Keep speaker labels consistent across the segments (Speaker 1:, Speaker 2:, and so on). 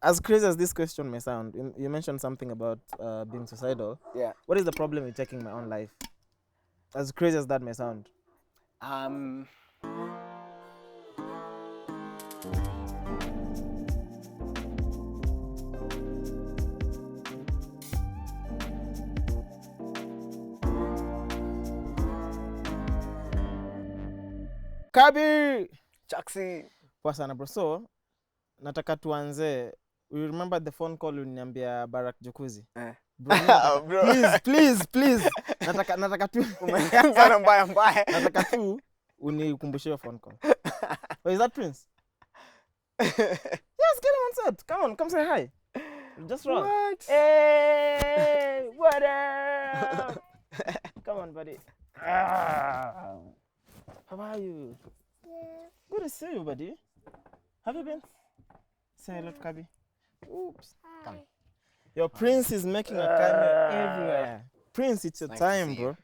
Speaker 1: as crazy as this question may sound, you mentioned something about being suicidal.
Speaker 2: Yeah.
Speaker 1: What is the problem with taking my own life? As crazy as that may sound. Kerby!
Speaker 2: Chaxy.
Speaker 1: Poa sana bro. So, nataka tuanze. You remember the phone call uliniambia Barack Jacuzzi? Bro,
Speaker 2: Bro.
Speaker 1: please. Nataka tu.
Speaker 2: Umeanza na mbaya mbaya.
Speaker 1: Nataka tu unikumbushie hiyo phone call. Oh, is that Prince? Yes, get him on set. Come say hi. Just run.
Speaker 2: What?
Speaker 1: Hey, what up? Come on, buddy. How are you?
Speaker 3: Yeah.
Speaker 1: Good to see you, buddy. Have you been? Say hello to Kerby. Oops. Come. Your Prince is making a cameo everywhere. Prince, it's your
Speaker 2: Nice
Speaker 1: time,
Speaker 2: to see
Speaker 1: bro.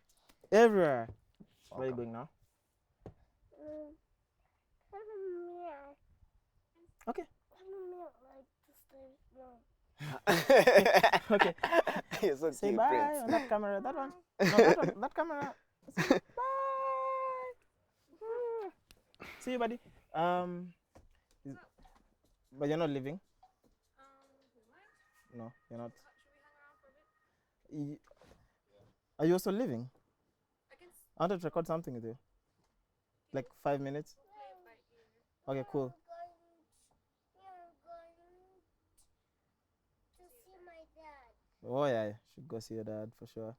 Speaker 1: Everywhere. Where are you going now? Okay. Okay.
Speaker 2: You're so
Speaker 1: Say
Speaker 2: cute,
Speaker 1: bye
Speaker 2: Prince.
Speaker 1: on that camera. That one. No, that one. That camera. Say bye. See you, buddy. But you're not leaving? No, you're not. Are you also leaving? I wanted to record something with you. Like 5 minutes? Okay, cool. Oh yeah, you should go see your dad for sure.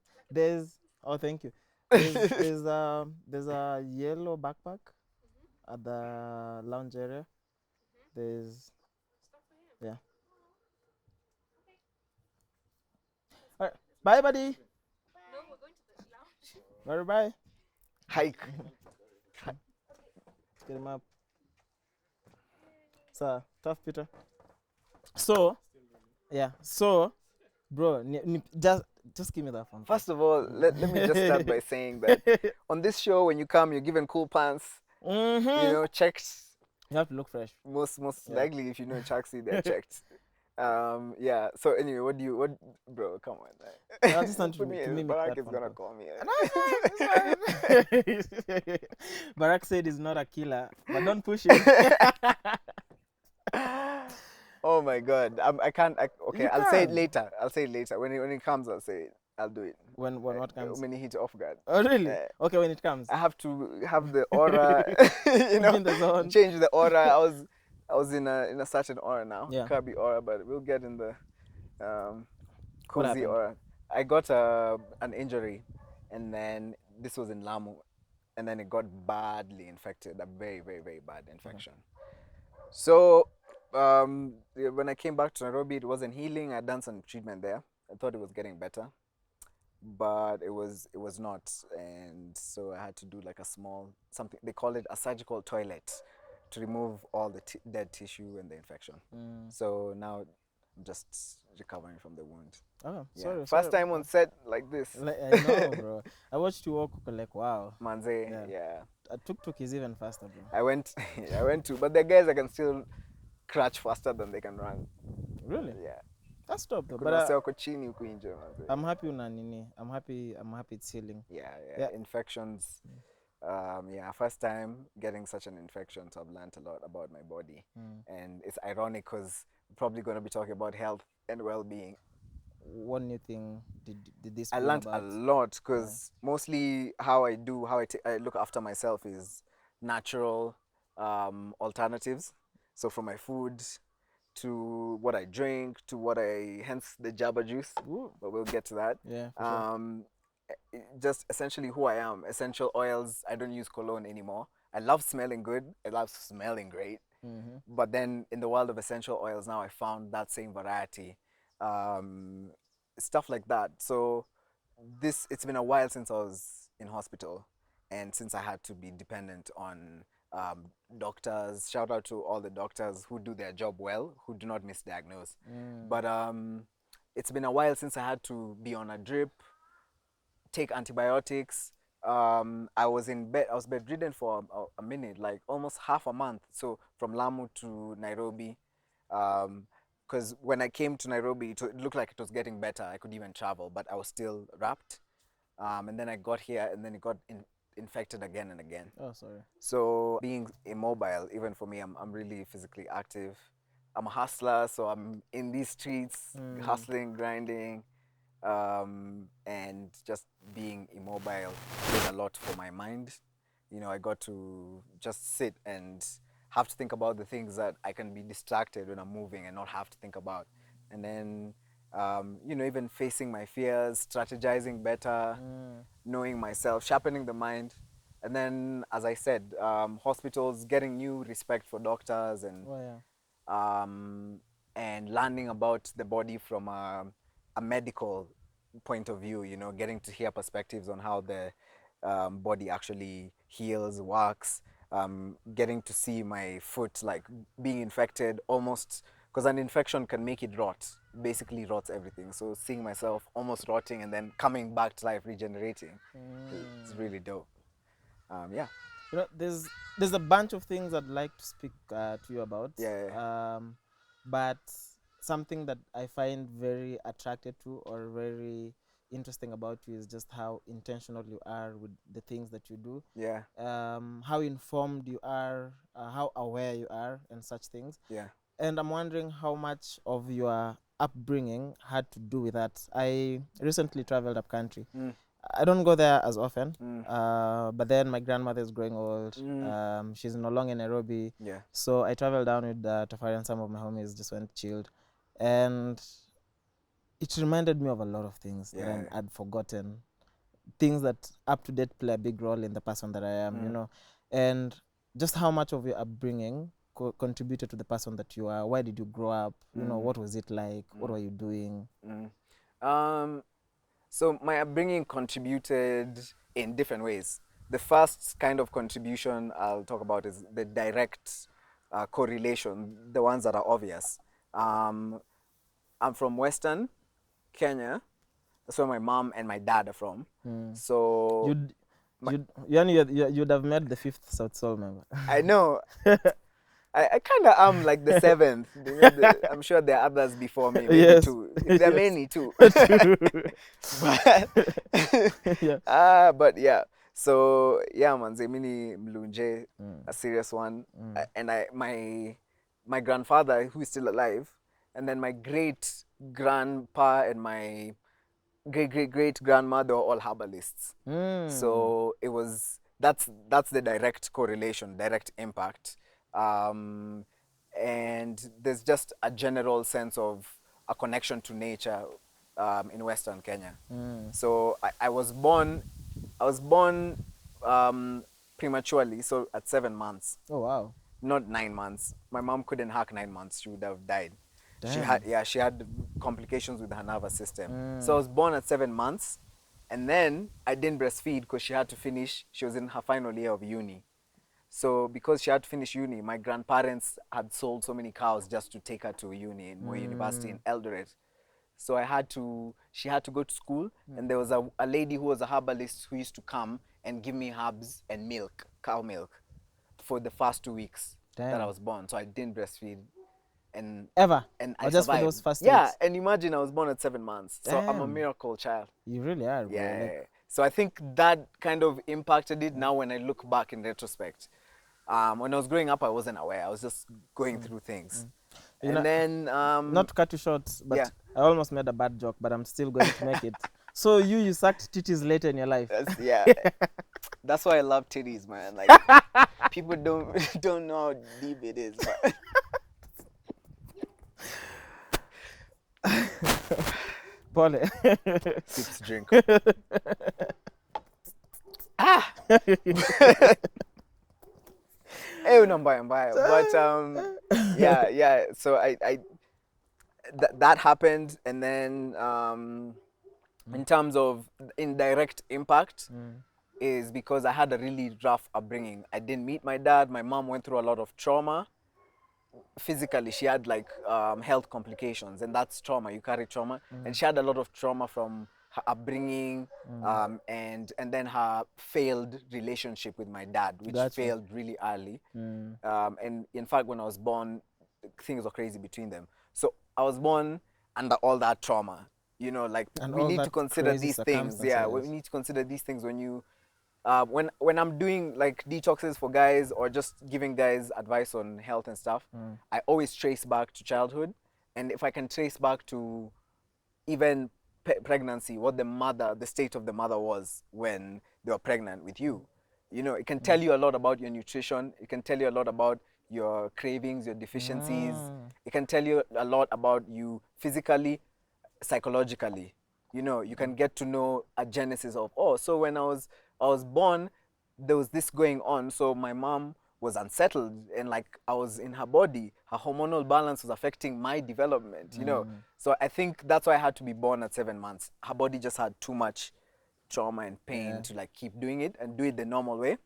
Speaker 1: Thank you. There's a yellow backpack at the lounge area. Yeah. All right, bye, buddy.
Speaker 3: No, we're going to the lounge.
Speaker 1: Bye.
Speaker 2: Hike.
Speaker 1: Let's get him up. So tough, Peter. So, yeah. So, bro, just give me that phone.
Speaker 2: First of all, let me just start by saying that on this show, when you come, you're given cool pants,
Speaker 1: Mm-hmm.
Speaker 2: you know, checked.
Speaker 1: You have to look fresh.
Speaker 2: Most
Speaker 1: Yeah.
Speaker 2: likely, if you know Chaxy, they're checked. Yeah. So anyway, bro? Come on.
Speaker 1: I just want
Speaker 2: Put
Speaker 1: to
Speaker 2: me
Speaker 1: give
Speaker 2: in.
Speaker 1: me
Speaker 2: Barack
Speaker 1: that
Speaker 2: is
Speaker 1: phone
Speaker 2: gonna
Speaker 1: call.
Speaker 2: call me.
Speaker 1: No, it's fine. Barack said he's not a killer, but don't push him.
Speaker 2: Oh my God! I can't. Okay,
Speaker 1: You
Speaker 2: I'll say it
Speaker 1: can.
Speaker 2: later. When it comes, I'll say it. I'll do it.
Speaker 1: When what comes?
Speaker 2: When he hits off guard.
Speaker 1: Oh really? Okay, when it comes.
Speaker 2: I have to have the aura, you know,
Speaker 1: In the zone.
Speaker 2: change the aura. I was in a certain aura now,
Speaker 1: Yeah.
Speaker 2: Kerby aura, but we'll get in the cozy
Speaker 1: happened?
Speaker 2: aura. I got an injury, and then this was in Lamu, and then it got badly infected, a very, very, very bad infection. So when I came back to Nairobi, it wasn't healing. I'd done some treatment there. I thought it was getting better, but it was not, and so I had to do like a small something. They call it a surgical toilet to remove all the dead tissue and the infection. So now I'm just recovering from the wound.
Speaker 1: Oh,
Speaker 2: Yeah.
Speaker 1: sorry.
Speaker 2: First time on set like this.
Speaker 1: Like, I know, bro. I watched you walk like wow.
Speaker 2: Manze,
Speaker 1: Yeah.
Speaker 2: yeah.
Speaker 1: A tuk-tuk is even faster, bro.
Speaker 2: I went to, but the guys I can still crouch faster than they can run.
Speaker 1: Really?
Speaker 2: Yeah.
Speaker 1: That's top though.
Speaker 2: Kuna
Speaker 1: But
Speaker 2: wasee wako chini huku nje, manze.
Speaker 1: I'm happy una nini. I'm happy it's healing.
Speaker 2: Yeah. Infections. First time getting such an infection, so I've learned a lot about my body. And it's ironic because we're probably going to be talking about health and well-being.
Speaker 1: What new thing did this
Speaker 2: I
Speaker 1: bring
Speaker 2: learned
Speaker 1: about?
Speaker 2: a lot because mostly how I look after myself is natural alternatives. So from my food to what I drink to hence the Jaba juice.
Speaker 1: Ooh.
Speaker 2: But we'll get to that.
Speaker 1: Yeah, for sure.
Speaker 2: Just essentially who I am. Essential oils. I don't use cologne anymore. I love smelling good. I love smelling great. But then in the world of essential oils now, I found that same variety. Stuff like that. So it's been a while since I was in hospital, and since I had to be dependent on doctors. Shout out to all the doctors who do their job well, who do not misdiagnose. But it's been a while since I had to be on a drip, take antibiotics. I was bedridden for a minute, like almost half a month. So from Lamu to Nairobi, because when I came to Nairobi, it looked like it was getting better. I could even travel, but I was still wrapped. And then I got here, and then it got infected again and again.
Speaker 1: Oh, sorry.
Speaker 2: So being immobile, even for me, I'm really physically active. I'm a hustler, so I'm in these streets, hustling, grinding, and just being immobile did a lot for my mind. You know, I got to just sit and have to think about the things that I can be distracted when I'm moving and not have to think about. And then, you know, even facing my fears, strategizing better, knowing myself, sharpening the mind. And then, as I said, hospitals, getting new respect for doctors and
Speaker 1: Oh, yeah.
Speaker 2: and learning about the body from a medical point of view, you know, getting to hear perspectives on how the body actually heals, works, getting to see my foot like being infected almost, because an infection can make it rot, basically rots everything. So seeing myself almost rotting and then coming back to life, regenerating, it's really dope. Yeah.
Speaker 1: You know, there's a bunch of things I'd like to speak to you about.
Speaker 2: Yeah.
Speaker 1: But something that I find very attracted to or very interesting about you is just how intentional you are with the things that you do.
Speaker 2: Yeah.
Speaker 1: How informed you are, how aware you are, and such things.
Speaker 2: Yeah.
Speaker 1: And I'm wondering how much of your upbringing had to do with that. I recently traveled up country. I don't go there as often, but then my grandmother is growing old. She's no longer in Nairobi.
Speaker 2: Yeah.
Speaker 1: So I traveled down with Tafari, and some of my homies just went chilled. And it reminded me of a lot of things that I'd forgotten. Things that up to date play a big role in the person that I am, you know. And just how much of your upbringing contributed to the person that you are. Why did you grow up? You know, what was it like? What were you doing?
Speaker 2: So my upbringing contributed in different ways. The first kind of contribution I'll talk about is the direct correlation, the ones that are obvious. I'm from Western Kenya. That's where my mom and my dad are from. So
Speaker 1: You'd have met the fifth South Soul member.
Speaker 2: I know. I kind of am like the seventh. I'm sure there are others before me, maybe
Speaker 1: Yes.
Speaker 2: two. There are many too. But yeah. So yeah, manze, mini mlunje, a serious one. And my grandfather, who is still alive, and then my great grandpa and my great grandmother were all herbalists. So it was that's the direct correlation, direct impact. And there's just a general sense of a connection to nature in Western Kenya. So I was born prematurely, so at 7 months.
Speaker 1: Oh, wow.
Speaker 2: Not 9 months. My mom couldn't hack 9 months. She would have died.
Speaker 1: Damn.
Speaker 2: She had complications with her nervous system. So I was born at 7 months, and then I didn't breastfeed because she had to finish. She was in her final year of uni. So because she had to finish uni, my grandparents had sold so many cows just to take her to uni in Moi University in Eldoret. So she had to go to school, and there was a lady who was a herbalist who used to come and give me herbs and milk, cow milk, for the first 2 weeks that I was born. So I didn't breastfeed. And
Speaker 1: Ever?
Speaker 2: And
Speaker 1: or
Speaker 2: I
Speaker 1: just
Speaker 2: survived.
Speaker 1: for those first
Speaker 2: Yeah,
Speaker 1: weeks?
Speaker 2: and imagine I was born at 7 months. So I'm a
Speaker 1: Damn.
Speaker 2: miracle child.
Speaker 1: You really are, bro.
Speaker 2: Yeah.
Speaker 1: Like,
Speaker 2: So I think that kind of impacted it now when I look back in retrospect. When I was growing up, I wasn't aware. I was just going through things.
Speaker 1: You
Speaker 2: And
Speaker 1: know,
Speaker 2: then...
Speaker 1: not to cut you short, but
Speaker 2: yeah.
Speaker 1: I almost made a bad joke, but I'm still going to make it. So you sucked titties later in your life.
Speaker 2: Yeah. That's why I love titties, man. Like, people don't know how deep it is. But
Speaker 1: Pole.
Speaker 2: sips drink. But yeah. So that happened, and then in terms of indirect impact is because I had a really rough upbringing. I didn't meet my dad. My mom went through a lot of trauma. Physically, she had like health complications, and that's trauma. You carry trauma, and she had a lot of trauma from her upbringing, and then her failed relationship with my dad, which failed really early. And in fact, when I was born, things were crazy between them. So I was born under all that trauma. You know, like
Speaker 1: And
Speaker 2: we
Speaker 1: all
Speaker 2: need
Speaker 1: that
Speaker 2: to consider
Speaker 1: crazy
Speaker 2: these things. Yeah, we
Speaker 1: circumstances.
Speaker 2: need to consider these things when you when I'm doing like detoxes for guys or just giving guys advice on health and stuff, I always trace back to childhood, and if I can trace back to even pregnancy, what the state of the mother was when they were pregnant with you, you know, it can tell you a lot about your nutrition. It can tell you a lot about your cravings, your deficiencies. It can tell you a lot about you physically, psychologically. You know, you can get to know a genesis of, oh, so when I was born, there was this going on. So my mom was unsettled, and like I was in her body, her hormonal balance was affecting my development, you know. So I think that's why I had to be born at 7 months. Her body just had too much trauma and pain to like keep doing it and do it the normal way.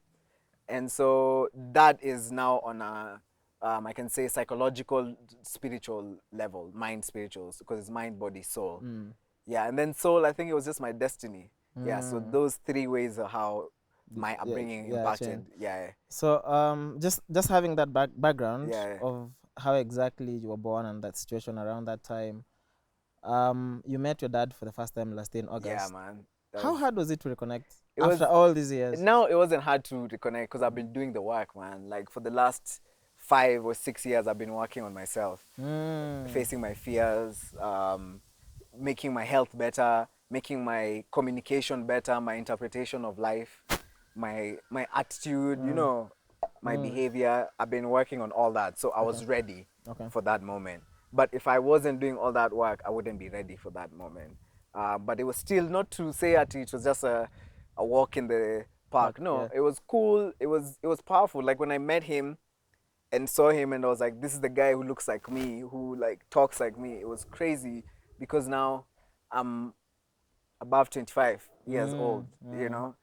Speaker 2: And so that is now on a I can say psychological, spiritual level, mind spirituals, because it's mind, body, soul. Yeah, and then soul, I think it was just my destiny. Yeah, so those three ways are how my upbringing impacted. Yeah.
Speaker 1: So just having that background
Speaker 2: Yeah.
Speaker 1: of how exactly you were born and that situation around that time. You met your dad for the first time last year in August.
Speaker 2: Yeah, man.
Speaker 1: How hard was it to reconnect
Speaker 2: It
Speaker 1: after
Speaker 2: was-
Speaker 1: all these years?
Speaker 2: No, it wasn't hard to reconnect because I've been doing the work, man. Like for the last 5 or 6 years, I've been working on myself, facing my fears, making my health better, making my communication better, my interpretation of life, my attitude, you know, my behavior. I've been working on all that, so I was ready for that moment. But if I wasn't doing all that work, I wouldn't be ready for that moment. But it was still not to say that it was just a walk in the park. No, it was cool. It was powerful. Like when I met him and saw him, and I was like, this is the guy who looks like me, who like talks like me. It was crazy because now I'm above 25 years old, you know.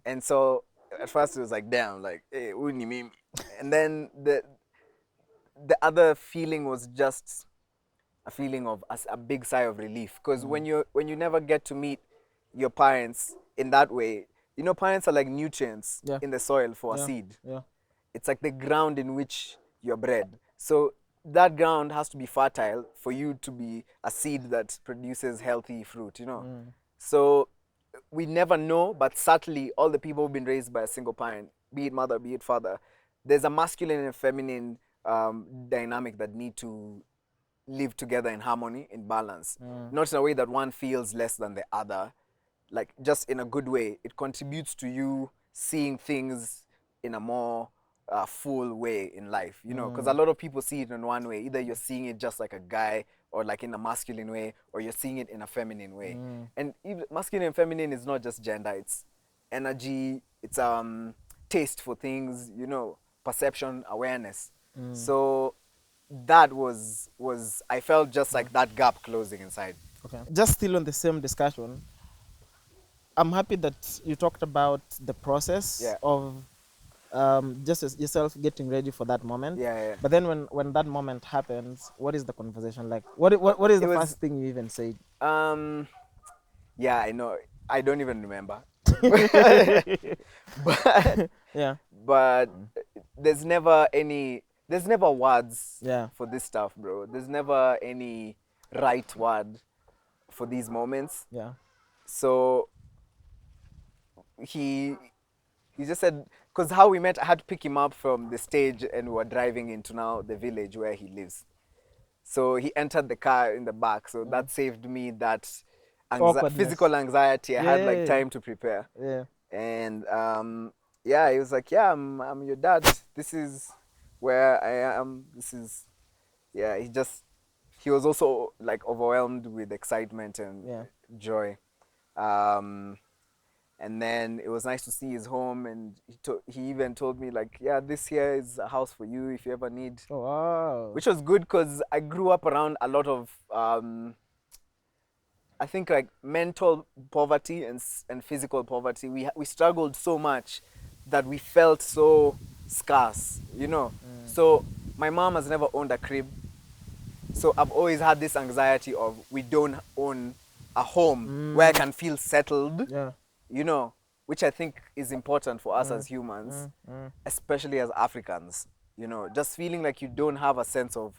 Speaker 2: And so at first it was like, damn, like, hey, uni me. And then the other feeling was just a feeling of a big sigh of relief, because when you never get to meet your parents in that way, you know, parents are like nutrients in the soil for a seed. It's like the ground in which you're bred. So that ground has to be fertile for you to be a seed that produces healthy fruit, you know. So we never know, but certainly all the people who've been raised by a single parent, be it mother, be it father, there's a masculine and feminine dynamic that need to live together in harmony, in balance. Not in a way that one feels less than the other, like just in a good way. It contributes to you seeing things in a more full way in life, you know, because a lot of people see it in one way. Either you're seeing it just like a guy, or like in a masculine way, or you're seeing it in a feminine way. And even masculine and feminine is not just gender, it's energy, it's taste for things, you know, perception, awareness. So that was I felt just like that gap closing inside.
Speaker 1: Okay. Just still on the same discussion, I'm happy that you talked about the process of just yourself getting ready for that moment. But then when that moment happens, what is the conversation like? What is the first thing you even say?
Speaker 2: Yeah, I know. I don't even remember. But there's never words for this stuff, bro. There's never any right word for these moments. So he just said, because how we met, I had to pick him up from the stage and we were driving into now the village where he lives. So he entered the car in the back, so that saved me that physical anxiety. I had like time to prepare. And he was like, yeah, I'm your dad. This is where I am. This is, he was also like overwhelmed with excitement and joy. And then it was nice to see his home, and he even told me like, yeah, this here is a house for you if you ever need.
Speaker 1: Oh, wow.
Speaker 2: Which was good because I grew up around a lot of, I think like mental poverty and physical poverty. We struggled so much that we felt so scarce, you know. So my mom has never owned a crib. So I've always had this anxiety of we don't own a home where I can feel settled. You know, which I think is important for us as humans, especially as Africans, you know, just feeling like you don't have a sense of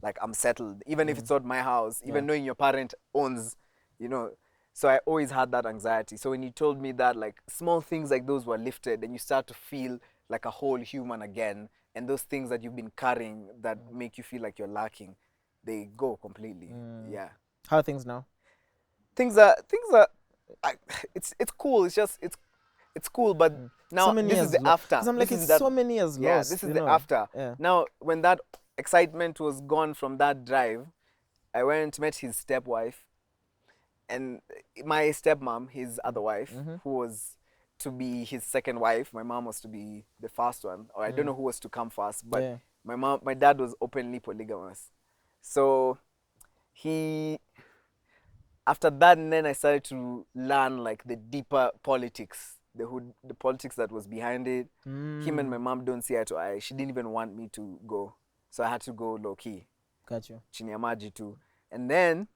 Speaker 2: like I'm settled, even if it's not my house, even knowing your parent owns, you know. So I always had that anxiety. So when you told me that, like, small things like those were lifted, and you start to feel like a whole human again, and those things that you've been carrying that make you feel like you're lacking, they go completely. Yeah.
Speaker 1: How are things now?
Speaker 2: Things are it's cool. It's just it's cool, but now
Speaker 1: So many
Speaker 2: this is
Speaker 1: years
Speaker 2: the after.
Speaker 1: Because I'm like,
Speaker 2: This is
Speaker 1: it's
Speaker 2: that,
Speaker 1: so many years
Speaker 2: yeah,
Speaker 1: lost.
Speaker 2: this is
Speaker 1: you
Speaker 2: the
Speaker 1: know?
Speaker 2: after.
Speaker 1: Yeah.
Speaker 2: Now, when that excitement was gone from that drive, I went, met his stepwife, and my stepmom, his other wife, who was to be his second wife. My mom was to be the first one, or I don't know who was to come first, but
Speaker 1: Yeah.
Speaker 2: my dad was openly polygamous. So he, after that, and then I started to learn like the deeper politics, the politics that was behind it. Him and my mom don't see eye to eye. She didn't even want me to go, so I had to go low key,
Speaker 1: Got you.
Speaker 2: chini ya maji too. And then,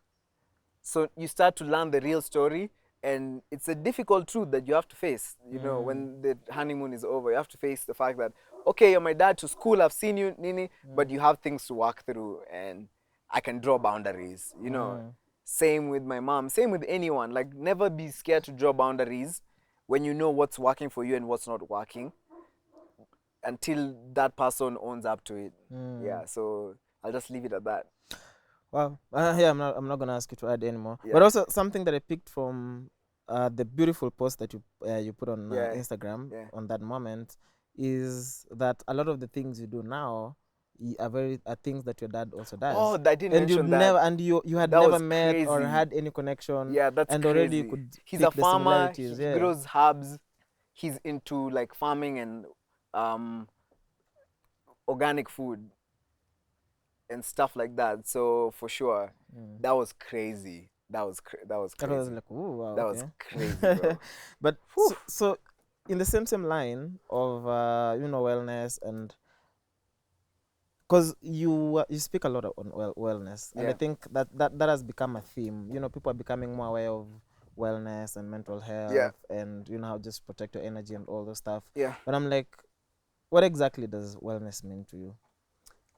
Speaker 2: so you start to learn the real story, and it's a difficult truth that you have to face. You know, when the honeymoon is over, you have to face the fact that, okay, you're my dad to school, I've seen you, Nini, but you have things to work through, and I can draw boundaries, you know. Same with my mom, same with anyone. Like, never be scared to draw boundaries when you know what's working for you and what's not working, until that person owns up to it. Yeah, so I'll just leave it at that.
Speaker 1: Wow. Yeah, I'm not gonna ask you to add anymore.
Speaker 2: Yeah.
Speaker 1: But also something that I picked from the beautiful post that you put on
Speaker 2: Yeah.
Speaker 1: Instagram
Speaker 2: Yeah.
Speaker 1: on that moment is that a lot of the things you do now are things that your dad also does.
Speaker 2: Oh, I didn't
Speaker 1: and you
Speaker 2: mention that.
Speaker 1: never and you had
Speaker 2: That
Speaker 1: never
Speaker 2: was
Speaker 1: met or
Speaker 2: crazy.
Speaker 1: had any connection.
Speaker 2: Yeah, that's
Speaker 1: and
Speaker 2: crazy.
Speaker 1: already you could
Speaker 2: He's
Speaker 1: pick
Speaker 2: a
Speaker 1: the
Speaker 2: farmer.
Speaker 1: similarities.
Speaker 2: He
Speaker 1: Yeah.
Speaker 2: grows herbs. He's into like farming and organic food and stuff like that. So for sure, that was crazy. That was
Speaker 1: That was
Speaker 2: crazy.
Speaker 1: like, ooh, wow,
Speaker 2: That
Speaker 1: okay.
Speaker 2: was crazy, bro.
Speaker 1: But so in the same line of wellness, and because you speak a lot on wellness, and I
Speaker 2: Yeah.
Speaker 1: think that has become a theme. You know, people are becoming more aware of wellness and mental health,
Speaker 2: Yeah.
Speaker 1: and how just protect your energy and all those stuff.
Speaker 2: Yeah.
Speaker 1: But I'm like, what exactly does wellness mean to you?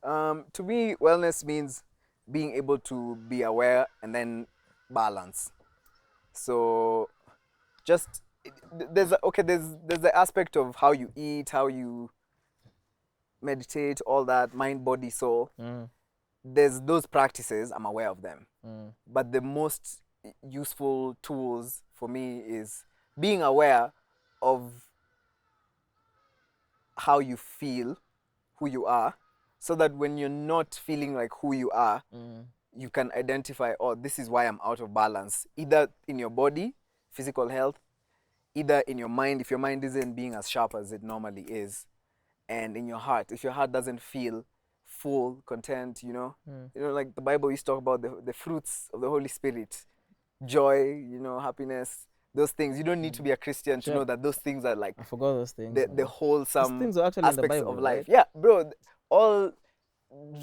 Speaker 2: To me, wellness means being able to be aware and then balance. So, just there's the aspect of how you eat, how you meditate, all that, mind, body, soul. There's those practices. I'm aware of them. But the most useful tools for me is being aware of how you feel, who you are, so that when you're not feeling like who you are, you can identify, oh, this is why I'm out of balance, either in your body, physical health, either in your mind, if your mind isn't being as sharp as it normally is, and in your heart, if your heart doesn't feel full, content, like the Bible used to talk about the fruits of the Holy Spirit, joy, happiness, those things. You don't need to be a Christian to know that those things are like
Speaker 1: I forgot those things.
Speaker 2: the wholesome
Speaker 1: things are actually in the
Speaker 2: aspects
Speaker 1: Bible,
Speaker 2: of life.
Speaker 1: right?
Speaker 2: Yeah, bro, all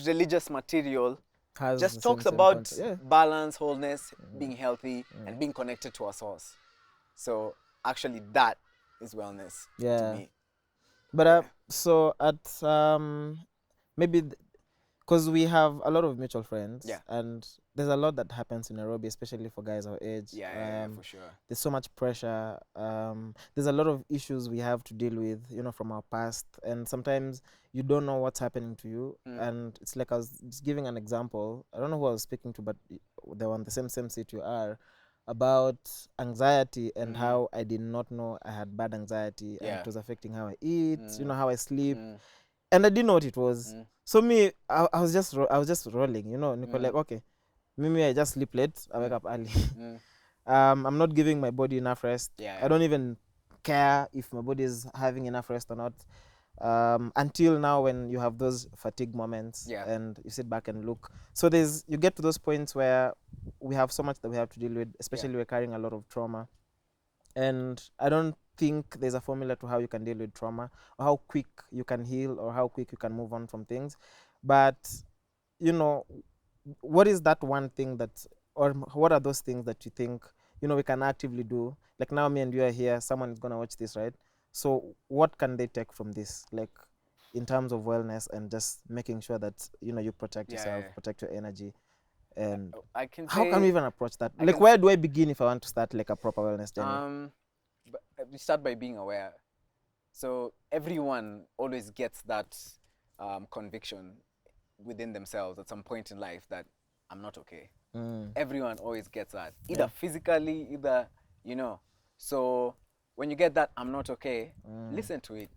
Speaker 2: religious material
Speaker 1: Has
Speaker 2: just
Speaker 1: the
Speaker 2: talks
Speaker 1: same
Speaker 2: about
Speaker 1: concept. Yeah.
Speaker 2: balance, wholeness, being healthy, and being connected to our source. So actually, that is wellness to me.
Speaker 1: But so at maybe because we have a lot of mutual friends,
Speaker 2: Yeah.
Speaker 1: and there's a lot that happens in Nairobi, especially for guys our age.
Speaker 2: Yeah, for sure.
Speaker 1: There's so much pressure. There's a lot of issues we have to deal with, from our past, and sometimes you don't know what's happening to you. And it's like, I was just giving an example. I don't know who I was speaking to, but they were on the same seat you are, about anxiety and how I did not know I had bad anxiety, and it was affecting how I eat, how I sleep, and I didn't know what it was. So me, I was just rolling, Nico, like, okay, maybe I just sleep late, I wake up early. I'm not giving my body enough rest. I don't even care if my body is having enough rest or not. Until now, when you have those fatigue moments, and you sit back and look. So you get to those points where we have so much that we have to deal with, especially we're carrying a lot of trauma. And I don't think there's a formula to how you can deal with trauma, or how quick you can heal, or how quick you can move on from things. But, what is that one thing or what are those things that you think, we can actively do? Like, now me and you are here, someone is going to watch this, right? So what can they take from this? Like, in terms of wellness and just making sure that you protect yourself,
Speaker 2: yeah.
Speaker 1: protect your energy, and
Speaker 2: I can
Speaker 1: how
Speaker 2: say
Speaker 1: can we even approach that?
Speaker 2: I
Speaker 1: Like,
Speaker 2: can
Speaker 1: where do I begin if I want to start like a proper wellness journey?
Speaker 2: but we start by being aware. So everyone always gets that conviction within themselves at some point in life that I'm not okay. Everyone always gets that, either physically, either So when you get that I'm not okay, listen to it.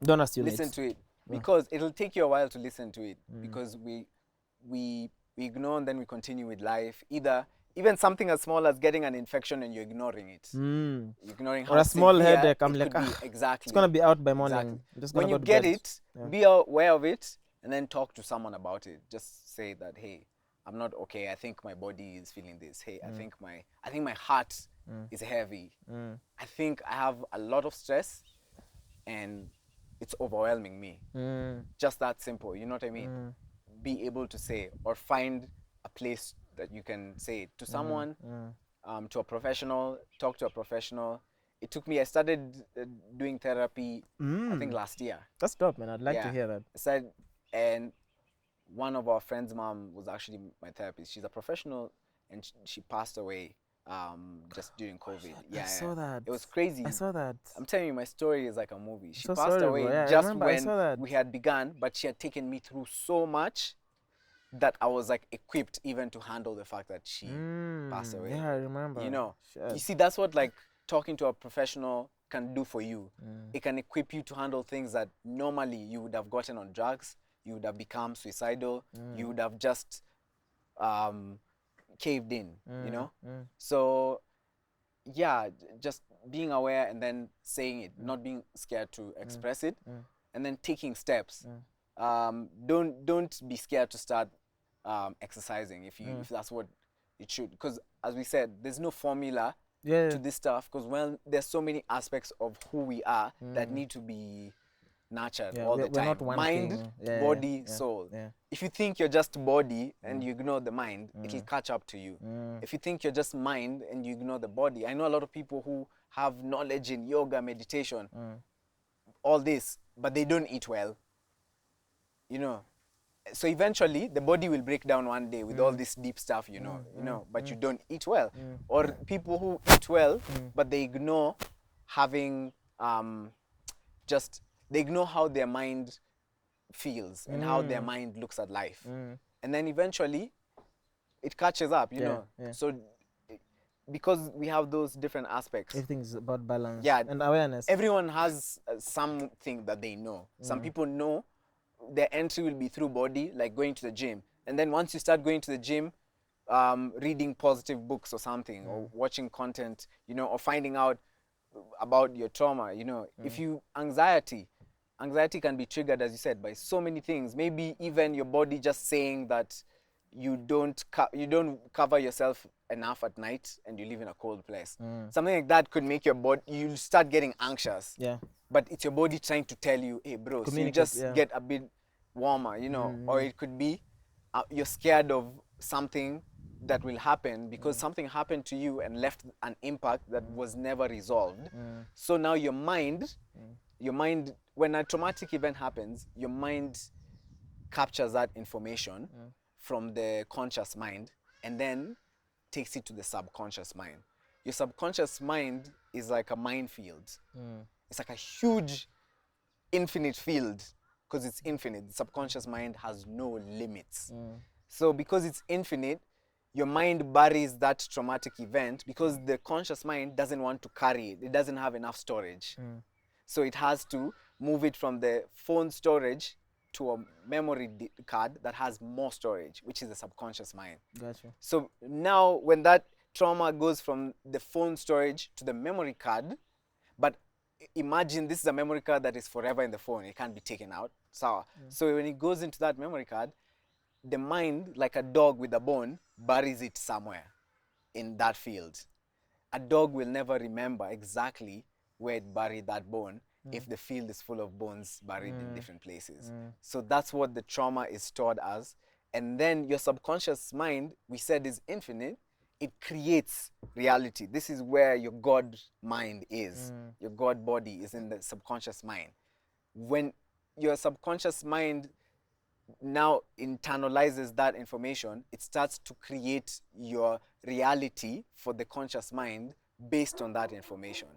Speaker 1: Don't assume
Speaker 2: Listen
Speaker 1: it.
Speaker 2: to it, because it'll take you a while to listen to it, because we ignore and then we continue with life. Either even something as small as getting an infection and you're ignoring it. Ignoring
Speaker 1: Or
Speaker 2: how
Speaker 1: a small
Speaker 2: severe
Speaker 1: headache, I'm
Speaker 2: it
Speaker 1: like,
Speaker 2: could be.
Speaker 1: "Ah,
Speaker 2: Exactly.
Speaker 1: it's gonna be out by morning.
Speaker 2: Exactly.
Speaker 1: I'm just
Speaker 2: When
Speaker 1: gonna
Speaker 2: you
Speaker 1: go to
Speaker 2: get
Speaker 1: bed."
Speaker 2: it, be aware of it, and then talk to someone about it. Just say that, hey, I'm not okay. I think my body is feeling this. Hey, I think my heart is heavy. I think I have a lot of stress, and it's overwhelming me. Just that simple. You know what I mean? Be able to say, or find a place that you can say it to someone, to a professional. Talk to a professional. It took me. I started doing therapy. I think last year.
Speaker 1: That's dope, man. I'd like to hear that.
Speaker 2: I said, and one of our friends' mom was actually my therapist. She's a professional, and she passed away just during COVID.
Speaker 1: I saw that.
Speaker 2: It was crazy.
Speaker 1: I saw that.
Speaker 2: I'm telling you, my story is like a movie. She
Speaker 1: So
Speaker 2: passed
Speaker 1: sorry,
Speaker 2: away
Speaker 1: bro. Yeah, I
Speaker 2: just
Speaker 1: remember. I
Speaker 2: when
Speaker 1: saw that.
Speaker 2: we had begun, but she had taken me through so much that I was like equipped even to handle the fact that she passed away.
Speaker 1: Yeah, I remember.
Speaker 2: You see, that's what like talking to a professional can do for you. It can equip you to handle things that normally you would have gotten on drugs, you would have become suicidal, you would have just caved in, So yeah, just being aware and then saying it, not being scared to express it, and then taking steps. Don't be scared to start exercising if that's what it should, because as we said, there's no formula to this stuff, because there's so many aspects of who we are that need to be nurtured all the time.
Speaker 1: Not one
Speaker 2: Mind,
Speaker 1: thing.
Speaker 2: body, soul. If you think you're just body and you ignore the mind, it'll catch up to you. If you think you're just mind and you ignore the body, I know a lot of people who have knowledge in yoga, meditation, all this, but they don't eat well. So eventually the body will break down one day with all this deep stuff, but you don't eat well. Or people who eat well, but they ignore having they ignore how their mind feels and how their mind looks at life. And then eventually it catches up, So because we have those different aspects.
Speaker 1: Everything's about balance and awareness.
Speaker 2: Everyone has something that they know. Some people know their entry will be through body, like going to the gym. And then once you start going to the gym, reading positive books or something, or watching content, or finding out about your trauma, if anxiety can be triggered, as you said, by so many things. Maybe even your body just saying that you don't cover yourself enough at night and you live in a cold place. Something like that could make your body, you'll start getting anxious. But it's your body trying to tell you, hey bro, so you just get a bit warmer, or it could be you're scared of something that will happen because something happened to you and left an impact that was never resolved. So now your mind, when a traumatic event happens, your mind captures that information from the conscious mind and then takes it to the subconscious mind. Your subconscious mind is like a minefield. It's like a huge infinite field, because it's infinite. The subconscious mind has no limits. So because it's infinite, your mind buries that traumatic event because the conscious mind doesn't want to carry it. It doesn't have enough storage. So it has to move it from the phone storage to a memory card that has more storage, which is the subconscious mind.
Speaker 1: Gotcha.
Speaker 2: So now when that trauma goes from the phone storage to the memory card, but imagine this is a memory card that is forever in the phone. It can't be taken out. So when it goes into that memory card, the mind, like a dog with a bone, buries it somewhere in that field. A dog will never remember exactly where it buried that bone if the field is full of bones buried in different places. So that's what the trauma is stored as. And then your subconscious mind, we said, is infinite. It creates reality. This is where your God mind is. Your God body is in the subconscious mind. When your subconscious mind now internalizes that information, it starts to create your reality for the conscious mind based on that information.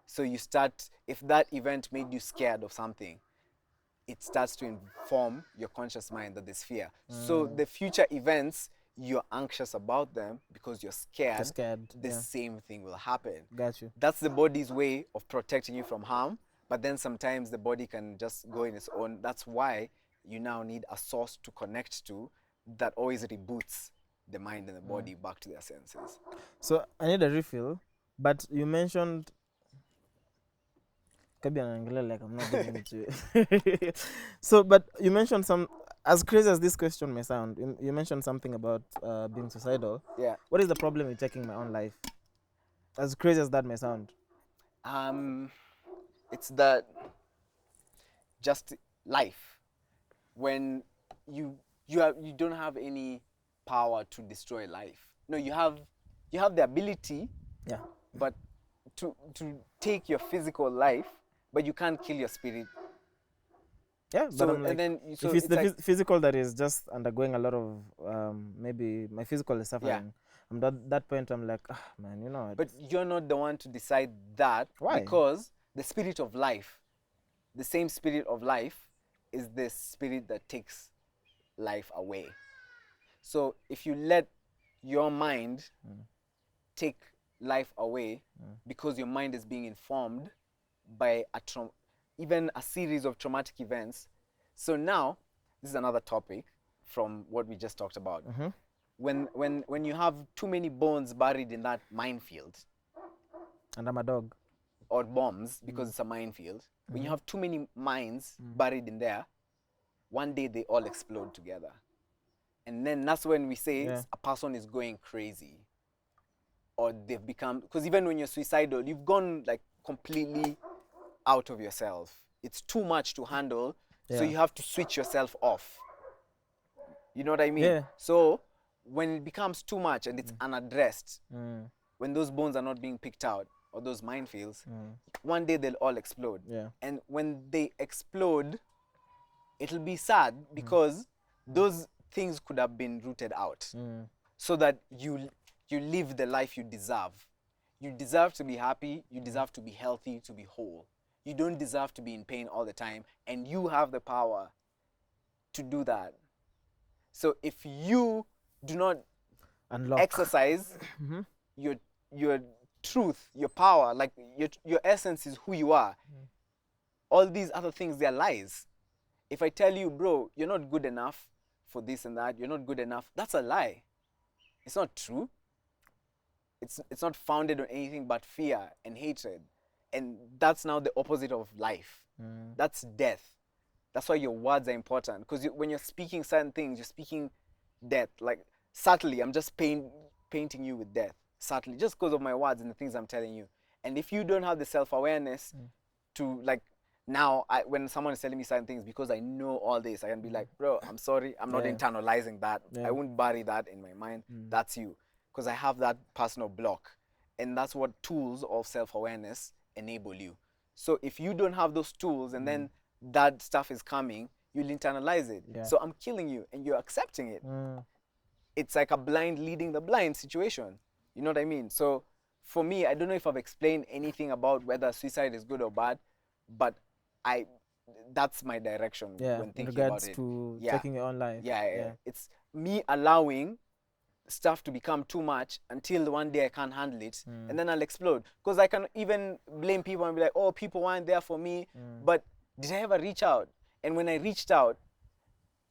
Speaker 2: So you start, if that event made you scared of something, it starts to inform your conscious mind that there's fear. So the future events, you're anxious about them because you're scared, the same thing will happen.
Speaker 1: Got you.
Speaker 2: That's the body's way of protecting you from harm, but then sometimes the body can just go in its own. That's why you now need a source to connect to that always reboots the mind and the body back to their senses.
Speaker 1: So I need a refill, but you mentioned Kerby anaangalia like I'm not giving it to you. So, but you mentioned some, as crazy as this question may sound, you mentioned something about being suicidal.
Speaker 2: Yeah.
Speaker 1: What is the problem with taking my own life? As crazy as that may sound.
Speaker 2: It's that just life. When you don't have any power to destroy life. No, you have the ability, but to take your physical life, but you can't kill your spirit.
Speaker 1: Yeah,
Speaker 2: So,
Speaker 1: but I'm like,
Speaker 2: and then, so
Speaker 1: if it's the
Speaker 2: like,
Speaker 1: physical that is just undergoing a lot of, maybe my physical is suffering. I'm that point, I'm like, man, you know.
Speaker 2: But you're not the one to decide that.
Speaker 1: Why?
Speaker 2: Because the spirit of life, the same spirit of life, is the spirit that takes life away. So if you let your mind take life away because your mind is being informed by even a series of traumatic events. So now, this is another topic from what we just talked about. When you have too many bones buried in that minefield,
Speaker 1: and I'm a dog.
Speaker 2: or bombs, because it's a minefield, when you have too many mines buried in there, one day they all explode together. And then that's when we say a person is going crazy, or they've become, because even when you're suicidal, you've gone like completely out of yourself. It's too much to handle, so you have to switch yourself off. You know what I mean?
Speaker 1: Yeah.
Speaker 2: So when it becomes too much and it's unaddressed, when those bones are not being picked out, or those minefields, one day they'll all explode. And when they explode, it'll be sad because those things could have been rooted out, so that you live the life you deserve. You deserve to be happy, you deserve to be healthy, to be whole. You don't deserve to be in pain all the time, and you have the power to do that. So if you do not exercise your truth, your power, like your essence is who you are, all these other things, they're lies. If I tell you, bro, you're not good enough for this and that, you're not good enough, that's a lie. It's not true. It's not founded on anything but fear and hatred. And that's now the opposite of life. That's death. That's why your words are important. Because when you're speaking certain things, you're speaking death. Like, subtly, I'm just painting you with death. Subtly, just because of my words and the things I'm telling you. And if you don't have the self-awareness to, like, now, when someone is telling me certain things, because I know all this, I can be like, bro, I'm sorry, I'm not internalizing that. I won't bury that in my mind. That's you. Because I have that personal block. And that's what tools of self-awareness enable you. So if you don't have those tools and then that stuff is coming, you'll internalize it. So I'm killing you and you're accepting it. It's like a blind leading the blind situation. You know what I mean? So for me, I don't know if I've explained anything about whether suicide is good or bad, but that's my direction when thinking about it.
Speaker 1: In regards to taking your own life.
Speaker 2: It's me allowing stuff to become too much until one day I can't handle it, and then I'll explode. Because I can even blame people and be like, oh, people weren't there for me, but did I ever reach out? And when I reached out,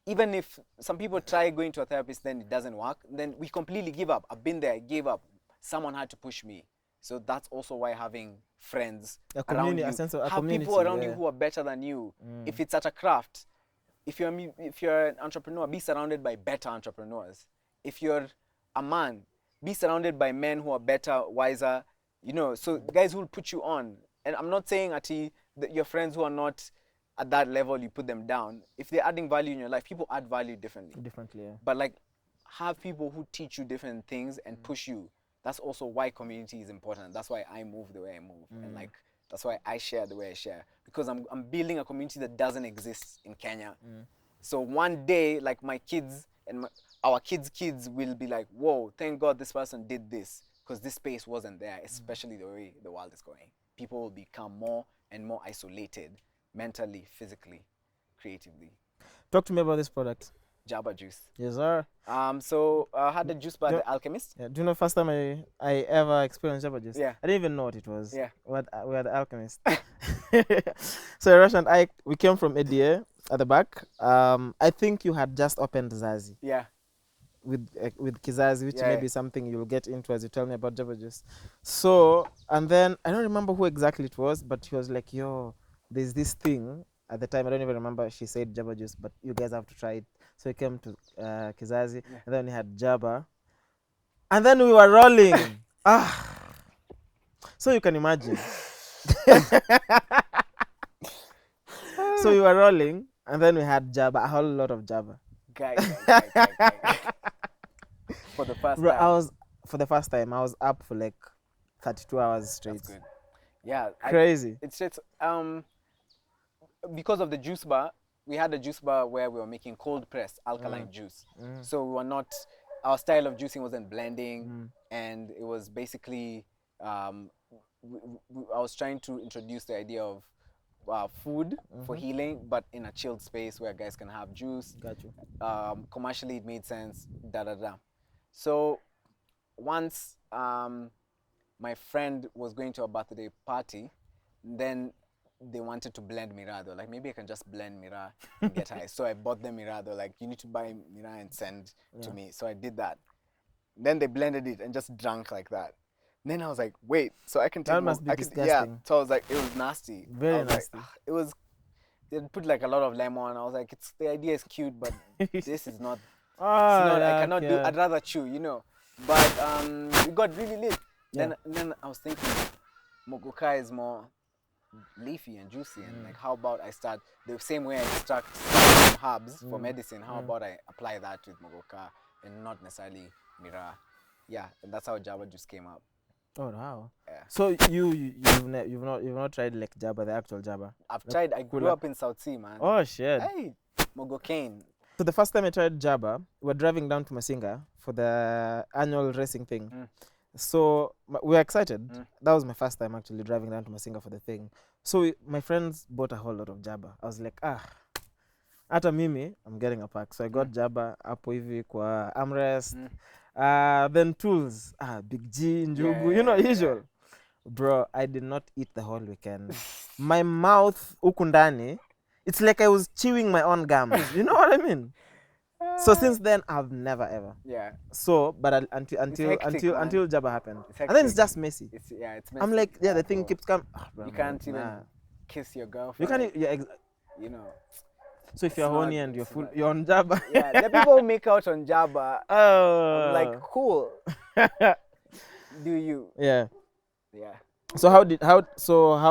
Speaker 2: even if some people try going to a therapist, then it doesn't work, then we completely give up. I've been there, I gave up. Someone had to push me. So that's also why having friends around you, have people around you who are better than you. If it's at a craft, if you're an entrepreneur, be surrounded by better entrepreneurs. If you're a man, be surrounded by men who are better, wiser, you know, so guys who will put you on. And I'm not saying, Ati, that your friends who are not at that level, you put them down. If they're adding value in your life, people add value differently. But like, have people who teach you different things and push you. That's also why community is important. That's why I move the way I move. And like, That's why I share the way I share, because I'm building a community that doesn't exist in Kenya. So one day, like my kids and our kids will be like, whoa, thank God this person did this, because this space wasn't there, especially the way the world is going. People will become more and more isolated mentally, physically, creatively.
Speaker 1: Talk to me about this product.
Speaker 2: Jaba juice.
Speaker 1: Yes, sir.
Speaker 2: So I had the juice by the Alchemist.
Speaker 1: Yeah. Do you know first time I ever experienced Jaba juice?
Speaker 2: Yeah.
Speaker 1: I didn't even know what it was.
Speaker 2: Yeah.
Speaker 1: We had the alchemist. So Rush and I, we came from ADA at the back. I think you had just opened Zazi
Speaker 2: Yeah.
Speaker 1: with Kizazi, which
Speaker 2: Yeah,
Speaker 1: may
Speaker 2: yeah.
Speaker 1: be something you'll get into as you tell me about Jaba juice. So, and then I don't remember who exactly it was, but he was like, yo, there's this thing. At the time, I don't even remember she said Jaba juice, but you guys have to try it. So we came to Kizazi, and then we had Jaba. And then we were rolling. So you can imagine. So we were rolling, and then we had Jaba, a whole lot of Jaba.
Speaker 2: Guy. For the first
Speaker 1: Bro,
Speaker 2: time.
Speaker 1: for the first time, I was up for like 32 hours straight.
Speaker 2: That's good. Yeah.
Speaker 1: Crazy.
Speaker 2: It's because of the juice bar, we had a juice bar where we were making cold pressed alkaline juice. So we were not, our style of juicing wasn't blending, and it was basically, I was trying to introduce the idea of food for healing, but in a chilled space where guys can have juice.
Speaker 1: Got you.
Speaker 2: Commercially, it made sense. So once my friend was going to a birthday party, then they wanted to blend Mira. They were like, maybe I can just blend Mira and get high. So I bought them Mira. They're like, you need to buy Mira and send to me. So I did that. Then they blended it and just drank like that. Then I was like, wait, so I can take
Speaker 1: That must be
Speaker 2: Yeah.
Speaker 1: disgusting.
Speaker 2: So I was like, it was nasty.
Speaker 1: Very
Speaker 2: I was like,
Speaker 1: nasty.
Speaker 2: it was, they put like a lot of lemon. I was like, the idea is cute, but this is not, I cannot do, I'd rather chew, you know. But we got really lit. Then I was thinking, Mogoka is more leafy and juicy, and like, how about I start the same way I extract some herbs for medicine? How about I apply that with Mogoka and not necessarily Mira? Yeah, and that's how Jaba juice came up.
Speaker 1: Oh wow.
Speaker 2: Yeah.
Speaker 1: So you've not tried like Jaba, the actual Jaba?
Speaker 2: I've tried. I grew up in South Sea, man.
Speaker 1: Oh shit.
Speaker 2: Hey, Mogokane.
Speaker 1: So the first time I tried Jaba, we were driving down to Masinga for the annual racing thing. So we were excited. That was my first time actually driving down to Masinga for the thing. So my friends bought a whole lot of Jaba. I was like, hata mimi, I'm getting a pack. So I got Jaba, hapo hivi kwa armrest. Then tools, Big G, Njugu, you know, usual. Bro, I did not eat the whole weekend. My mouth, huku ndani, it's like I was chewing my own gums. You know what I mean? So since then, I've never ever.
Speaker 2: Yeah.
Speaker 1: So, but until Jaba happened, and then it's just messy.
Speaker 2: It's messy.
Speaker 1: I'm like, the thing keeps coming.
Speaker 2: You can't even kiss your girlfriend.
Speaker 1: You can't.
Speaker 2: You know.
Speaker 1: So if you're horny and you're on Jaba.
Speaker 2: Yeah, the people who make out on Jaba. I'm like, cool. Do you?
Speaker 1: Yeah.
Speaker 2: Yeah.
Speaker 1: So how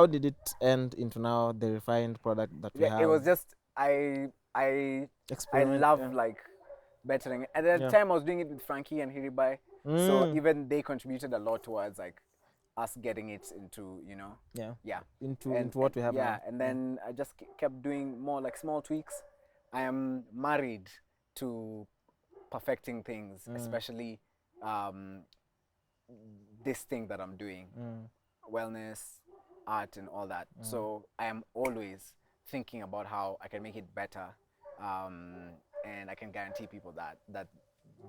Speaker 1: did it end into now the refined product that we have?
Speaker 2: It was just I love like bettering. At the time I was doing it with Frankie and Hiribai. So even they contributed a lot towards like us getting it into, you know. Yeah.
Speaker 1: Into what we have now.
Speaker 2: Yeah, and then I just kept doing more like small tweaks. I am married to perfecting things, especially this thing that I'm doing. Wellness, art, and all that. So I am always thinking about how I can make it better, and I can guarantee people that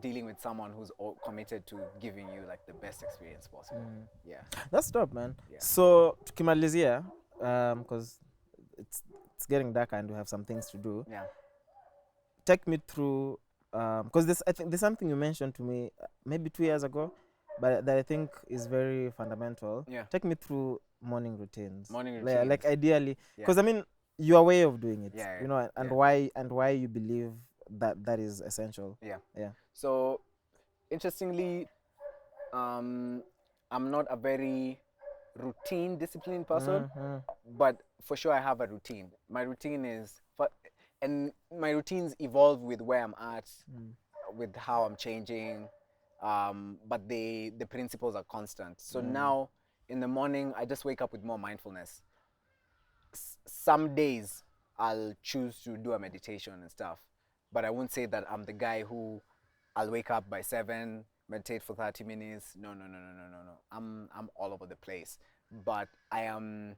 Speaker 2: dealing with someone who's committed to giving you like the best experience possible. Yeah,
Speaker 1: that's dope, man.
Speaker 2: Yeah.
Speaker 1: So tukimalizia, because it's getting dark and we have some things to do.
Speaker 2: Yeah.
Speaker 1: Take me through, because I think there's something you mentioned to me maybe 2 years ago, but that I think is very fundamental.
Speaker 2: Yeah.
Speaker 1: Take me through morning routines.
Speaker 2: Morning
Speaker 1: Like
Speaker 2: routines.
Speaker 1: ideally, because I mean your way of doing it.
Speaker 2: Yeah,
Speaker 1: You know, and
Speaker 2: yeah.
Speaker 1: why you believe that is essential.
Speaker 2: Yeah.
Speaker 1: Yeah.
Speaker 2: So, interestingly, I'm not a very routine disciplined person, but for sure I have a routine. My routine is, and my routines evolve with where I'm at, with how I'm changing, but the principles are constant. So now in the morning, I just wake up with more mindfulness. Some days I'll choose to do a meditation and stuff, but I won't say that I'm the guy who I'll wake up by 7, meditate for 30 minutes. No. I'm all over the place, but I am.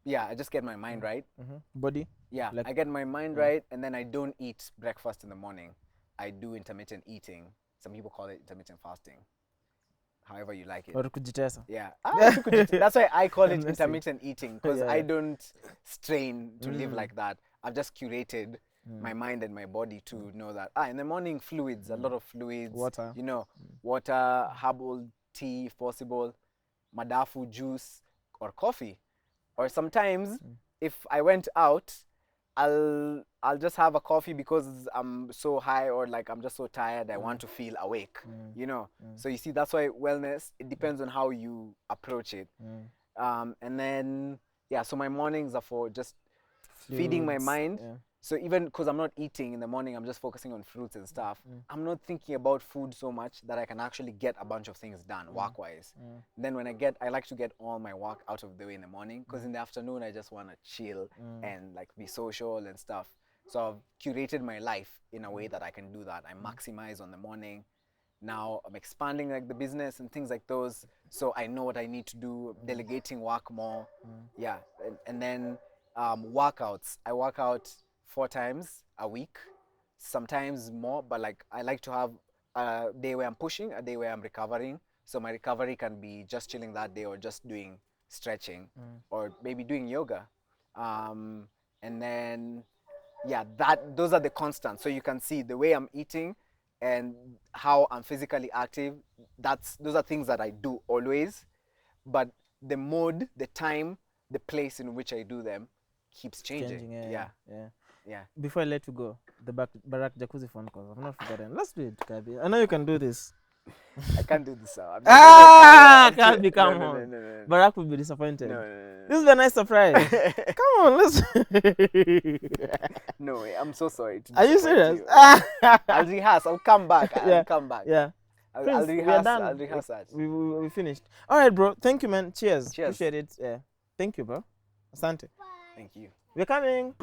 Speaker 2: Yeah, I just get my mind right.
Speaker 1: Body.
Speaker 2: Yeah,
Speaker 1: Like-
Speaker 2: I get my mind right, and then I don't eat breakfast in the morning. I do intermittent eating. Some people call it intermittent fasting. However you like it.
Speaker 1: Or kujitesa.
Speaker 2: Yeah. That's why I call it
Speaker 1: Honestly.
Speaker 2: intermittent eating, because
Speaker 1: Yeah,
Speaker 2: I
Speaker 1: yeah.
Speaker 2: don't strain to live like that. I've just curated my mind and my body to know that in the morning, fluids, a lot of fluids.
Speaker 1: Water.
Speaker 2: You know, water, herbal tea if possible, madafu juice, or coffee. Or sometimes if I went out, I'll just have a coffee because I'm so high, or like I'm just so tired, I want to feel awake, you know. So you see, that's why wellness, it depends on how you approach it. And then so my mornings are for just feeding my
Speaker 1: Fluids,
Speaker 2: mind.
Speaker 1: yeah.
Speaker 2: So even because I'm not eating in the morning, I'm just focusing on fruits and stuff. I'm not thinking about food so much that I can actually get a bunch of things done work-wise. Then when I like to get all my work out of the way in the morning, because in the afternoon I just want to chill and like be social and stuff. So I've curated my life in a way that I can do that. I maximize on the morning. Now I'm expanding like the business and things like those, so I know what I need to do, delegating work more. Yeah, and then workouts. I work out 4 times a week, sometimes more, but like I like to have a day where I'm pushing, a day where I'm recovering. So my recovery can be just chilling that day, or just doing stretching, or maybe doing yoga. And then those are the constants. So you can see the way I'm eating and how I'm physically active. Those are things that I do always, but the mode, the time, the place in which I do them keeps changing. Yeah.
Speaker 1: Before I let you go, the Barack Jacuzzi phone calls. I've not forgotten. Let's do it, Kerby. I know you can do this.
Speaker 2: I can't do this. I'm
Speaker 1: Kerby, come
Speaker 2: no,
Speaker 1: on.
Speaker 2: no, no.
Speaker 1: Barack will be disappointed.
Speaker 2: No.
Speaker 1: This is a nice surprise. Come on, let's.
Speaker 2: No way. I'm so sorry.
Speaker 1: Are you
Speaker 2: disappoint
Speaker 1: serious?
Speaker 2: I'll rehearse. I'll come back. I'll come back.
Speaker 1: Yeah.
Speaker 2: I'll
Speaker 1: Prince, we are
Speaker 2: rehearse.
Speaker 1: done.
Speaker 2: I'll rehearse that.
Speaker 1: We finished. All right, bro. Thank you, man. Cheers.
Speaker 2: Cheers.
Speaker 1: Appreciate it. Yeah. Thank you, bro. Asante.
Speaker 2: Thank you.
Speaker 1: We're coming.